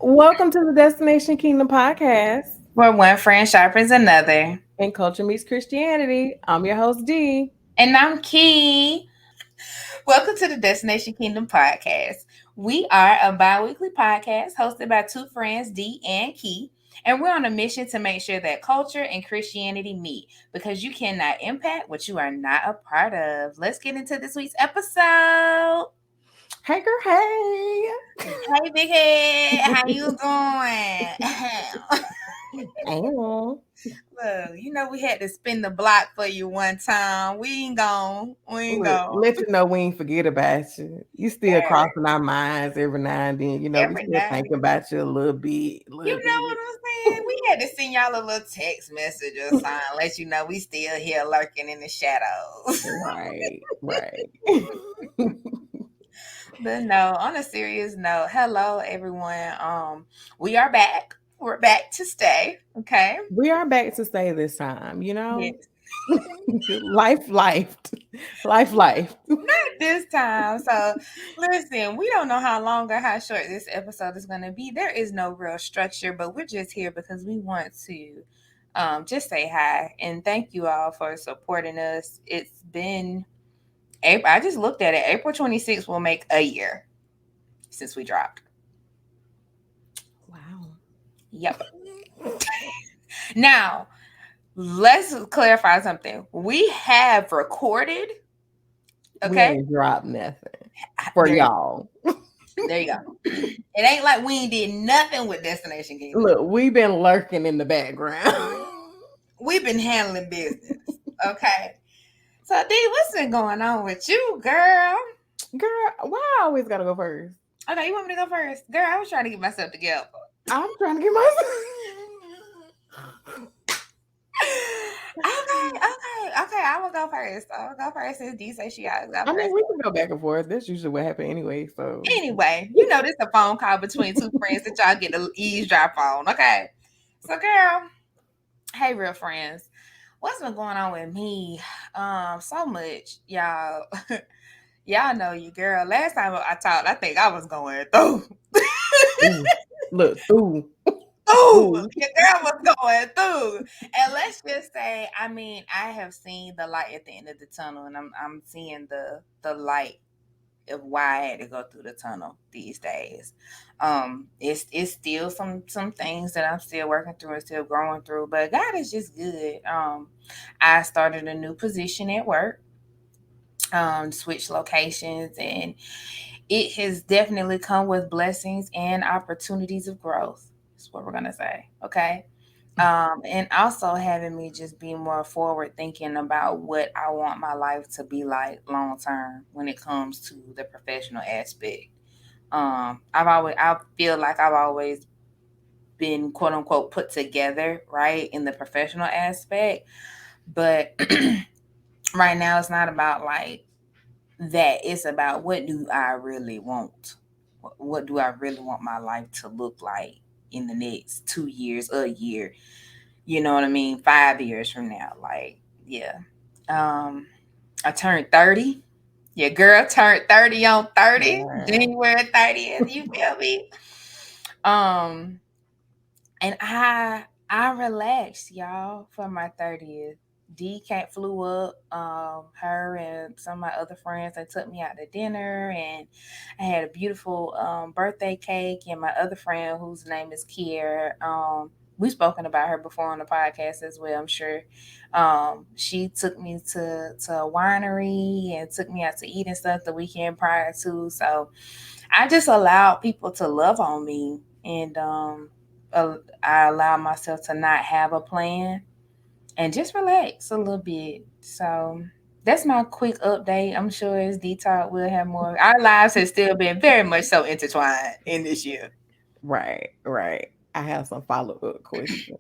Welcome to the Destination Kingdom podcast Where one friend sharpens another. and Culture Meets Christianity. I'm your host, Dee. And I'm Key. Welcome to the Destination Kingdom podcast. We are a bi weekly podcast hosted by two friends, Dee and Key. And we're on a mission to make sure that culture and Christianity meet because you cannot impact what you are not a part of. Let's get into this week's episode. Hey, girl, hey. Hey, big head, how you doing? Oh, Look, we had to spin the block for you one time. We ain't gone. We ain't look, gone. let you know we ain't forget about you. You still Yeah, crossing our minds every now and then. We every still now. thinking about you a little bit, a You little know what bit. I'm saying? We had to send y'all a little text message or something, let you know we still here lurking in the shadows. Right, right. But no, on a serious note, hello everyone. We are back. We're back to stay. Okay. We are back to stay this time. Yes. Life, life. Not this time. So listen, we don't know how long or how short this episode is gonna be. There is no real structure, but we're just here because we want to just say hi and thank you all for supporting us. It's been April. I just looked at it. April 26th will make a year since we dropped. Wow. Yep. Now, let's clarify something. We have recorded. We Okay. ain't dropped nothing for There, y'all. there you go. It ain't like we ain't did nothing with Destination Kingdom. Look, we've been lurking in the background. We've been handling business. Okay. So D, what's been going on with you, girl? Girl, why I always gotta go first? Okay, you want me to go first? Girl, I was trying to get myself together. I'm trying to get myself. Okay. I will go first. I'll go first since D say she got to go I mean, first. we can go back and forth. That's usually what happened anyway. So Anyway, this is a phone call between two friends that y'all get to eavesdrop on. Okay. So, girl, hey, real friends. What's been going on with me? So much, y'all. Y'all know you, girl. Last time I talked, I think I was going through. ooh, look, ooh, Through. ooh. Your girl was going through. And let's just say, I mean, I have seen the light at the end of the tunnel, and I'm seeing the light of why I had to go through the tunnel these days. It's still some things that I'm still working through and still growing through, but God is just good. I started a new position at work, switched locations, and it has definitely come with blessings and opportunities of growth. That's what we're gonna say. Okay. And also having me just be more forward thinking about what I want my life to be like long term when it comes to the professional aspect. I feel like I've always been quote unquote put together, right, in the professional aspect, but right now it's not about like that. It's about what do I really want? What do I really want my life to look like in the next 2 years, a year? You know what I mean? 5 years from now. Like, yeah. Um, I turned 30. Your girl turned 30 on 30, Wow. January 30th. You feel me? Um, and I relaxed, y'all, for my 30th. D Cat flew up. Her and some of my other friends, they took me out to dinner, and I had a beautiful birthday cake. And my other friend, whose name is Kier, we've spoken about her before on the podcast as well, I'm sure. She took me to a winery and took me out to eat and stuff the weekend prior to. So I just allowed people to love on me, and I allowed myself to not have a plan and just relax a little bit. So that's my quick update. I'm sure as D-Talk will have more. Our lives have still been very much so intertwined in this year. Right, right. I have some follow-up questions.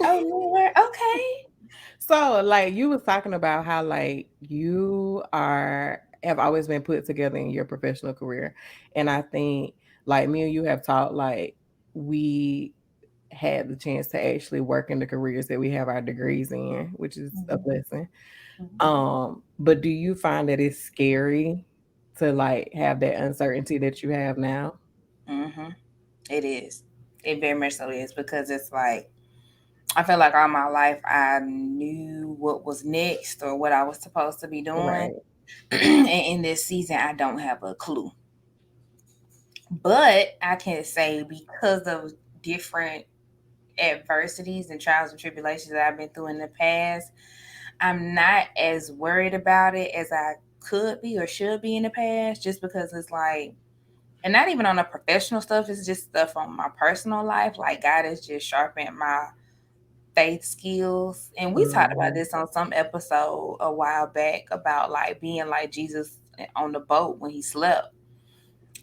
Oh Lord, okay. So, like you was talking about how like you have always been put together in your professional career. And I think like me and you have talked like we had the chance to actually work in the careers that we have our degrees in, which is a Mhm, blessing. mhm, But do you find that it's scary to like have that uncertainty that you have now? mhm. It is. It very much so is, because it's like I feel like all my life I knew what was next or what I was supposed to be doing. Right, And in this season, I don't have a clue. But I can say, because of different adversities and trials and tribulations that I've been through in the past, I'm not as worried about it as I could be or should be in the past, just because it's like, and not even on the professional stuff, it's just stuff on my personal life. Like, God has just sharpened my faith skills. And we talked about mhm, this on some episode a while back about like being like Jesus on the boat when he slept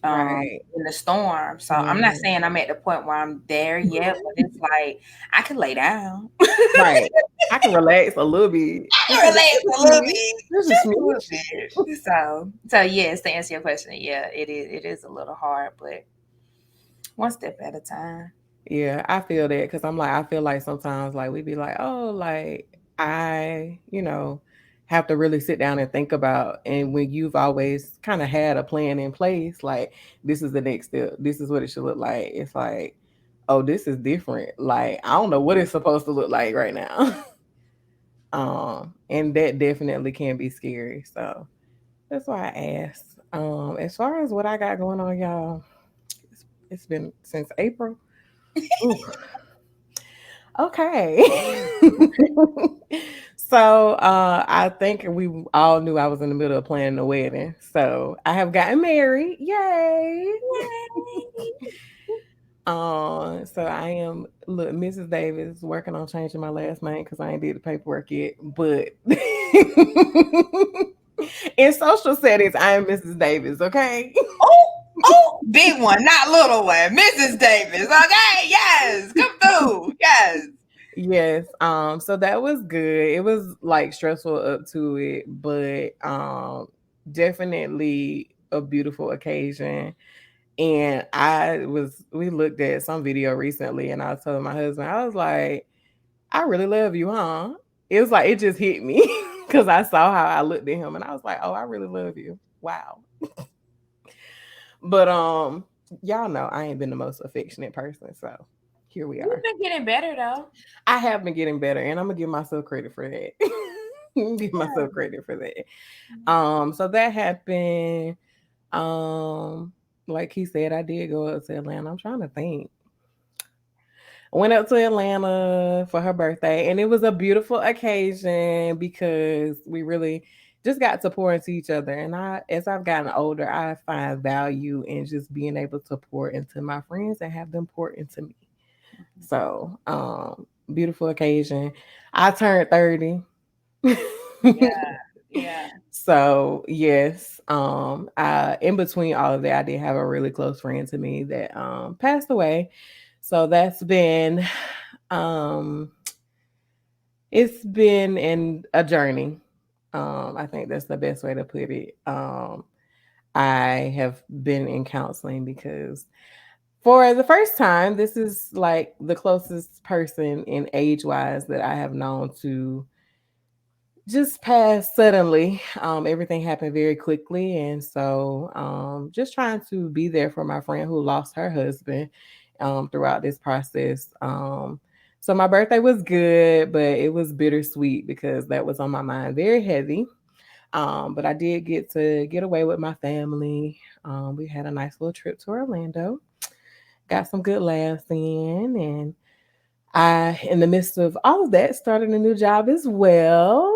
right, in the storm. So I'm not mhm. saying I'm at the point where I'm there yet, but it's like I can lay down. Right. I can relax a little bit, I can relax just a a little smidge, bit, just a just a little smidge. bit. So yes, to answer your question, yeah, it is a little hard, but one step at a time. Yeah, I feel that because I'm like, I feel like sometimes like we be like, oh, like I, have to really sit down and think about. And when you've always kind of had a plan in place, like this is the next step, this is what it should look like. It's like, oh, this is different. Like I don't know what it's supposed to look like right now. And that definitely can be scary. So that's why I asked. As far as what I got going on, y'all, it's been since April. Ooh, okay. So I think we all knew I was in the middle of planning a wedding. So I have gotten married. Yay. Yay. So I am look Mrs. Davis working on changing my last name because I ain't did the paperwork yet. But in social settings, I am Mrs. Davis, okay? Oh, oh, big one, not little one. Mrs. Davis. Okay, yes. Come through. Yes. Yes. So that was good. It was like stressful up to it, but definitely a beautiful occasion. And we looked at some video recently and I told my husband, I was like, I really love you, huh? It was like it just hit me because I saw how I looked at him and I was like, oh, I really love you. Wow. But y'all know I ain't been the most affectionate person, so here we You've are. been getting better though. I have been getting better, and I'm gonna give myself credit for that. Give myself Yeah. credit for that. So that happened. Um, like he said, I did go up to Atlanta. I'm trying to think. I went up to Atlanta for her birthday, and it was a beautiful occasion because we really just got to pour into each other. And as I've gotten older, I find value in just being able to pour into my friends and have them pour into me. So, beautiful occasion. I turned 30. Yeah. Yeah. So yes, in between all of that, I did have a really close friend to me that passed away. So that's been um it's been in a journey. I think that's the best way to put it. I have been in counseling because for the first time, this is like the closest person in age wise that I have known to just pass suddenly. Everything happened very quickly. And so just trying to be there for my friend who lost her husband throughout this process. So my birthday was good, but it was bittersweet because that was on my mind, very heavy. But I did get to get away with my family. We had a nice little trip to Orlando, got some good laughs in, and I, in the midst of all of that, started a new job as well.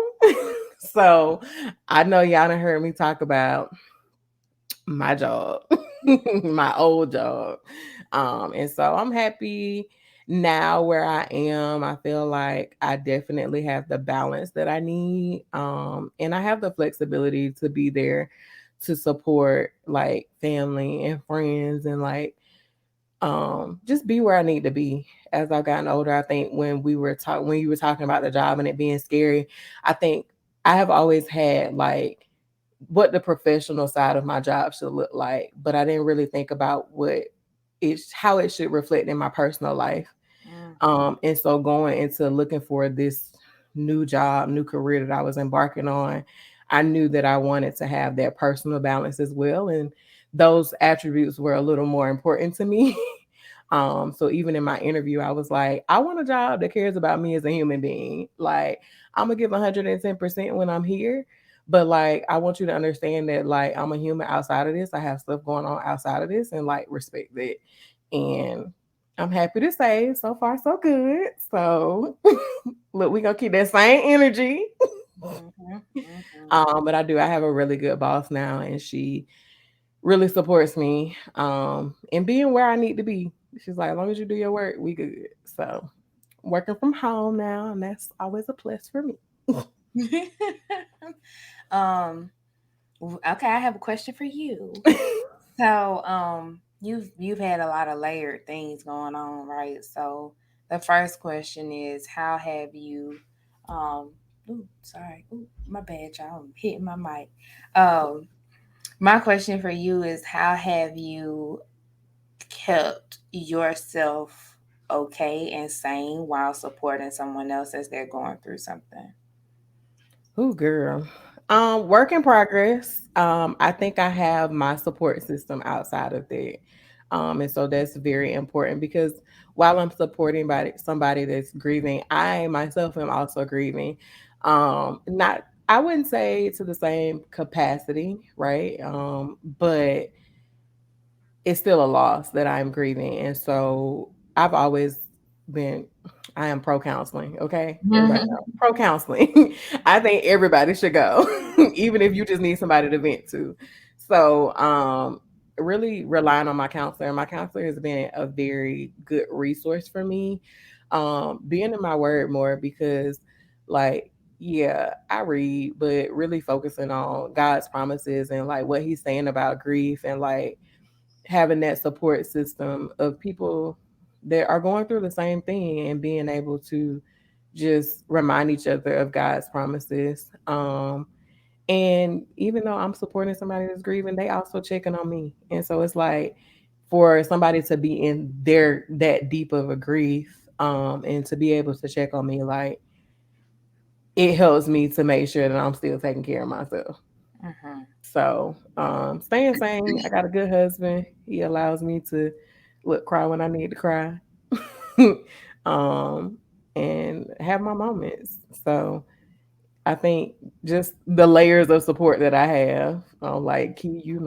So I know y'all done heard me talk about my job, my old job. And so I'm happy now where I am. I feel like I definitely have the balance that I need. And I have the flexibility to be there to support like family and friends and like just be where I need to be as I've gotten older. I think when you were talking about the job and it being scary, I think I have always had like what the professional side of my job should look like, but I didn't really think about what it's how it should reflect in my personal life. Mm-hmm. And so going into looking for this new job, new career that I was embarking on, I knew that I wanted to have that personal balance as well. And those attributes were a little more important to me. So even in my interview, I was like, I want a job that cares about me as a human being. Like, I'm gonna give 110% when I'm here, but like, I want you to understand that like I'm a human outside of this. I have stuff going on outside of this, and like respect that. And I'm happy to say, so far so good. So look, we gonna keep that same energy. Mm-hmm. Mm-hmm. But I do. I have a really good boss now, and she really supports me in being where I need to be. She's like, as long as you do your work, we good. So working from home now, and that's always a plus for me. um. Okay, I have a question for you. So, you've had a lot of layered things going on, right? So, the first question is, how have you, um, ooh, sorry, ooh, my bad, y'all, I'm hitting my mic. Um, my question for you is, how have you kept yourself okay and sane while supporting someone else as they're going through something? Oh, girl. Work in progress. I think I have my support system outside of that. And so that's very important because while I'm supporting by somebody that's grieving, I myself am also grieving. Not, I wouldn't say to the same capacity, right? But it's still a loss that I'm grieving. And so I've always been, I am pro counseling. Okay. Everybody Mhm. know pro counseling. I think everybody should go, even if you just need somebody to vent to. So, really relying on my counselor. My counselor has been a very good resource for me. Being in my word more because, like, yeah, I read, but really focusing on God's promises and like what He's saying about grief and like having that support system of people that are going through the same thing and being able to just remind each other of God's promises. And even though I'm supporting somebody that's grieving, they also checking on me. And so it's like for somebody to be in their that deep of a grief, and to be able to check on me, like it helps me to make sure that I'm still taking care of myself. Mhm. So, staying sane. I got a good husband. He allows me to look cry when I need to cry, um, and have my moments. So, I think just the layers of support that I have, like Key,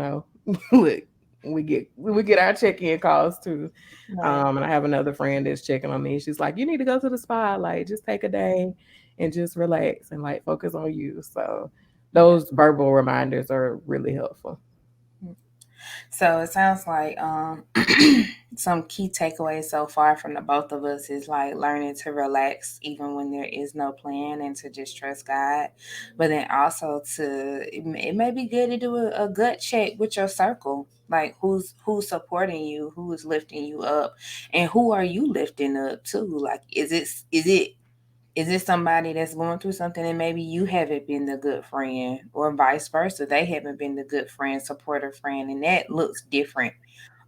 look, we get our check in calls too. Right. And I have another friend that's checking on me. She's like, "You need to go to the spa. Like, just take a day and just relax and like focus on you." So Yeah. those verbal reminders are really helpful. So it sounds like some key takeaways so far from the both of us is like learning to relax even when there is no plan and to just trust God. But then also it may be good to do a gut check with your circle. Like who's supporting you, who is lifting you up, and who are you lifting up too? Like is it somebody that's going through something and maybe you haven't been the good friend or vice versa? They haven't been the good friend, supportive friend, and that looks different.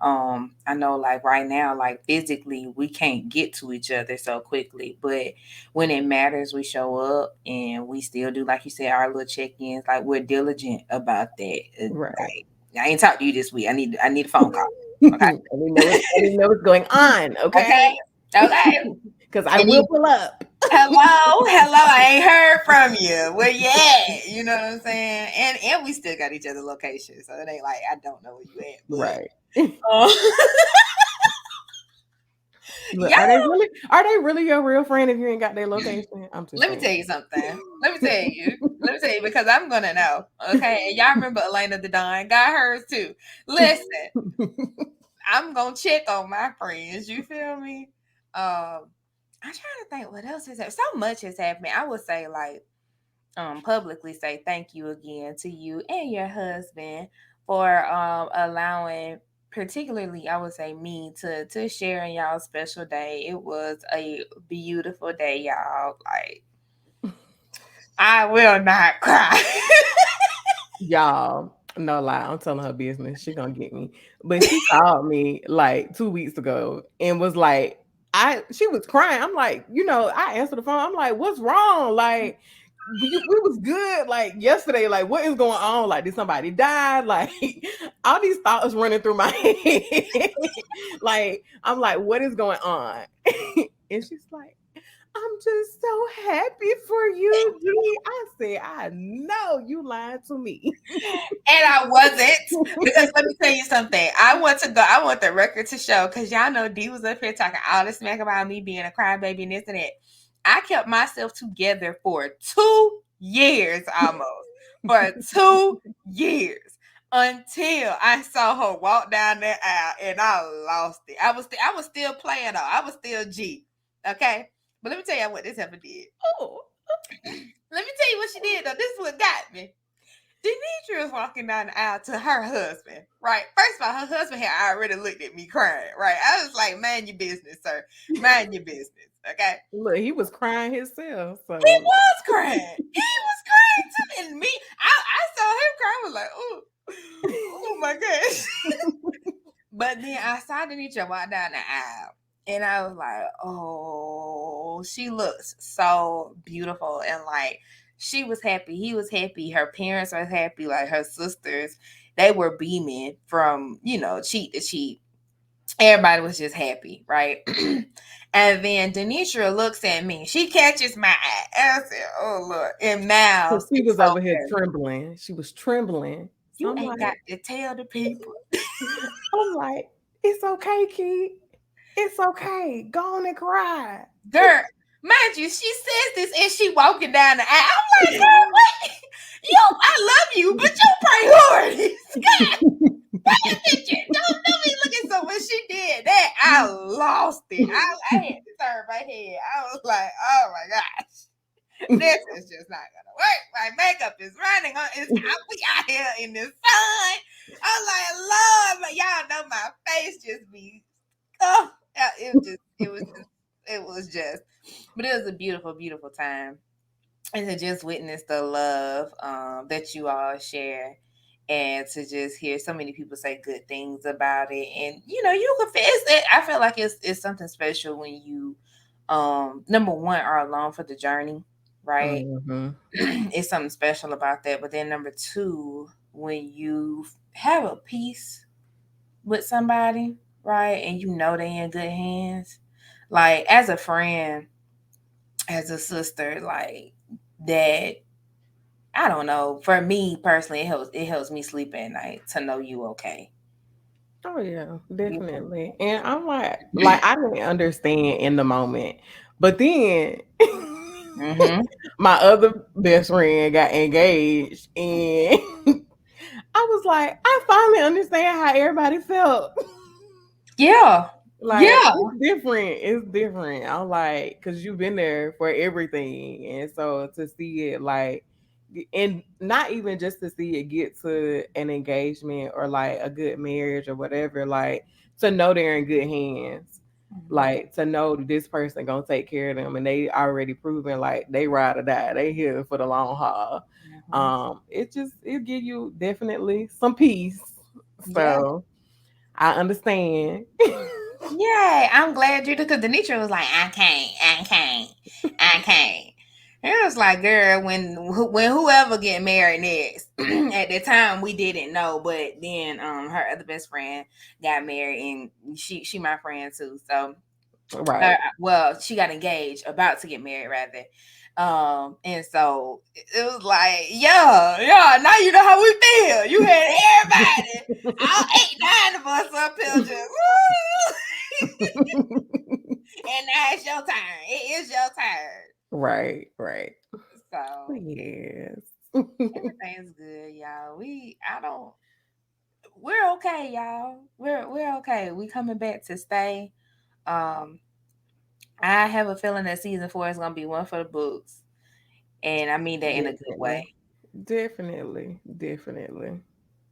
I know like right now, like physically we can't get to each other so quickly, but when it matters, we show up and we still do, like you said, our little check-ins, like we're diligent about that. Right. Like I ain't talked to you this week. I need a phone call. Okay. I didn't know what's going on. Okay. Okay. Okay. Because I And will then pull up. hello, I ain't heard from you. Where you at? You know what I'm saying? And we still got each other locations, so it ain't like I don't know where you at. Right. But Look, yeah, are they really your real friend if you ain't got their location? I'm just let me saying. tell you something. Let me tell you. Let me tell you because I'm gonna know. Okay, and y'all remember Elena the Don got hers too. Listen, I'm gonna check on my friends. You feel me? I'm trying to think what else is there. So much has happened. I would say like publicly say thank you again to you and your husband for allowing particularly I would say me to share in y'all special day. It was a beautiful day, y'all. Like I will not cry. Y'all, no lie, I'm telling her business. She gonna get me. But she called me like 2 weeks ago and was like, she was crying. I'm like, I answered the phone. I'm like, what's wrong? Like, we was good like yesterday. Like, what is going on? Like, did somebody die? Like, all these thoughts running through my head. Like, I'm like, what is going on? And she's like, I'm just so happy for you, D. I said, I know you lied to me. And I wasn't, because let me tell you something. I want to go. I want the record to show, because y'all know D was up here talking all this smack about me being a crybaby and this and that. I kept myself together for 2 years almost. For 2 years. Until I saw her walk down that aisle and I lost it. I was still playing though. I was still G. Okay. But let me tell you what this heifer did. Oh, Let me tell you what she did though. This is what got me. Demetria was walking down the aisle to her husband, right? First of all, her husband had already looked at me crying, right? I was like, mind your business, sir. Mind your business, okay? look, he was crying himself. He So, was crying. He was crying too. And me, I saw him cry. I was like, oh my gosh. But then I saw Demetria walk down the aisle. And I was like, oh, she looks so beautiful. And like, she was happy. He was happy. Her parents were happy. Like, her sisters, they were beaming from, cheek to cheek. Everybody was just happy, right? And then Denisha looks at me. She catches my eye. And I said, oh, Lord. And so Miles she is was so over here happy. trembling. She was trembling. So You ain't got to tell the people. I'm like, it's okay, kid. It's okay. Go on and cry. Girl, mind you, she says this and she walking down the aisle. I'm like, girl, what? I love you, but your priorities. God, pay attention. Don't be looking so when she did that, I lost it. I had to turn my head. I was like, oh my gosh. This is just not gonna work. My makeup is running on. We out here in the sun. I'm like, Lord, but y'all know my face just be. Oh, it was just. But it was a beautiful, beautiful time, and to just witness the love that you all share, and to just hear so many people say good things about it, and you confess it. I feel like it's something special when you, number one, are along for the journey, right? Mm-hmm. It's something special about that. But then number two, when you have a peace with somebody, right, and you know they in good hands, like as a friend, as a sister, like that. I don't know. For me personally, it helps me sleep at night to know you okay. Oh yeah, You definitely. And I'm like I didn't understand in the moment, but then mm-hmm. my other best friend got engaged, and I was like, I finally understand how everybody felt. Yeah. Like Yeah. it's different. It's different. I'm like, cause you've been there for everything, and so to see it like, and not even just to see it get to an engagement or like a good marriage or whatever. Like to know they're in good hands. Mm-hmm. Like to know that this person gonna take care of them, and they already proven like they ride or die. They here for the long haul. Mm-hmm. It give you definitely some peace. Yeah. So I understand. Yeah. I'm glad you did, because Denitra was like, I can't. It was like, girl, when whoever get married next. At the time we didn't know, but then her other best friend got married, and she my friend too. So Right. well, she got engaged, about to get married rather. And so it was like, yeah, now you know how we feel. You had everybody, all 8, 9 of us up here just woo, and now it's your turn. It is your turn. Right, right. So Yes. everything's good, y'all. We're okay, y'all. We're okay. We coming back to stay. Um, I have a feeling that season 4 is gonna be one for the books. And I mean that in a good Definitely. way. Definitely. Definitely.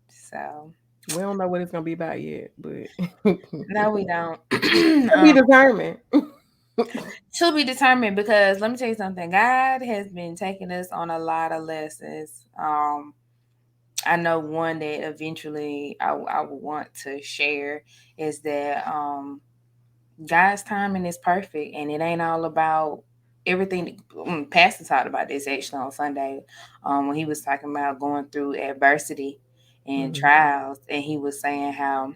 So We don't know what it's gonna be about yet, but no, we don't. to be determined. To be determined, because let me tell you something. God has been taking us on a lot of lessons. I know one that eventually I would want to share is that God's timing is perfect, and it ain't all about everything. Pastor talked about this actually on Sunday, when he was talking about going through adversity and Mhm. trials, and he was saying how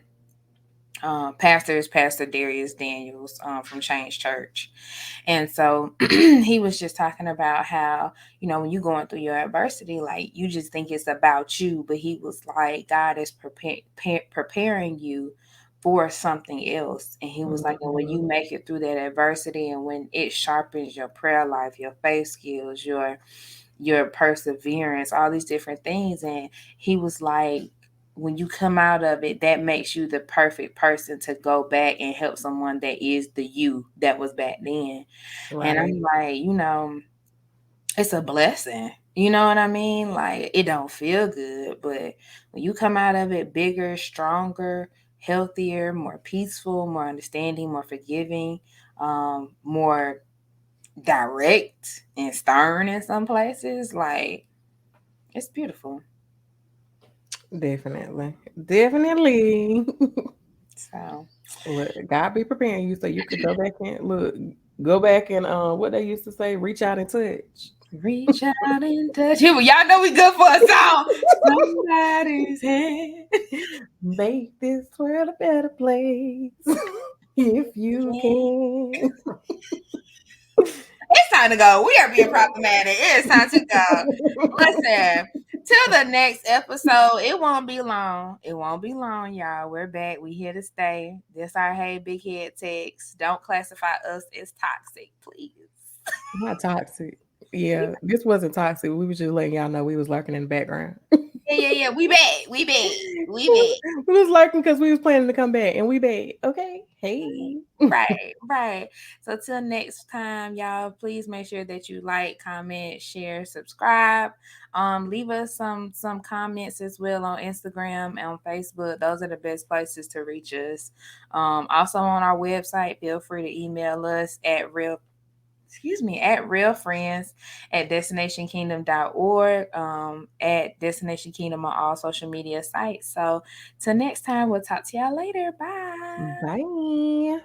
pastor is Pastor Darius Daniels from Change Church. And so he was just talking about how, when you're going through your adversity, like you just think it's about you, but he was like, God is preparing you for something else. And he was like, and when you Mhm. make it through that adversity and when it sharpens your prayer life, your faith skills, your perseverance, all these different things. And he was like, when you come out of it, that makes you the perfect person to go back and help someone that is the you that was back then. And Right. I'm like, it's a blessing. You know what I mean? Like, it don't feel good, but when you come out of it bigger, stronger, healthier, more peaceful, more understanding, more forgiving, more direct and stern in some places, like, it's beautiful. Definitely. Definitely. So Look, God be preparing you so you could go back and look, go back and what they used to say, reach out and touch. reach out and touch. Here, y'all know we good for a song. Somebody's hand. Make this world a better place if you can. It's time to go. We are being problematic. It is time to go. Listen, till the next episode, it won't be long. It won't be long, y'all. We're back. We here to stay. This our Hey Big Head text. Don't classify us as toxic, please. Not toxic. Yeah, this wasn't toxic. We was just letting y'all know we was lurking in the background. Yeah, yeah, yeah. We back. We back. We back. We was lurking because we was planning to come back, and we back. Okay, hey. Right, right. So till next time, y'all, please make sure that you like, comment, share, subscribe. Leave us some comments as well on Instagram and on Facebook. Those are the best places to reach us. Also on our website, feel free to email us at realfriends at destinationkingdom.org, at Destination Kingdom on all social media sites. So till next time, we'll talk to y'all later. Bye. Bye.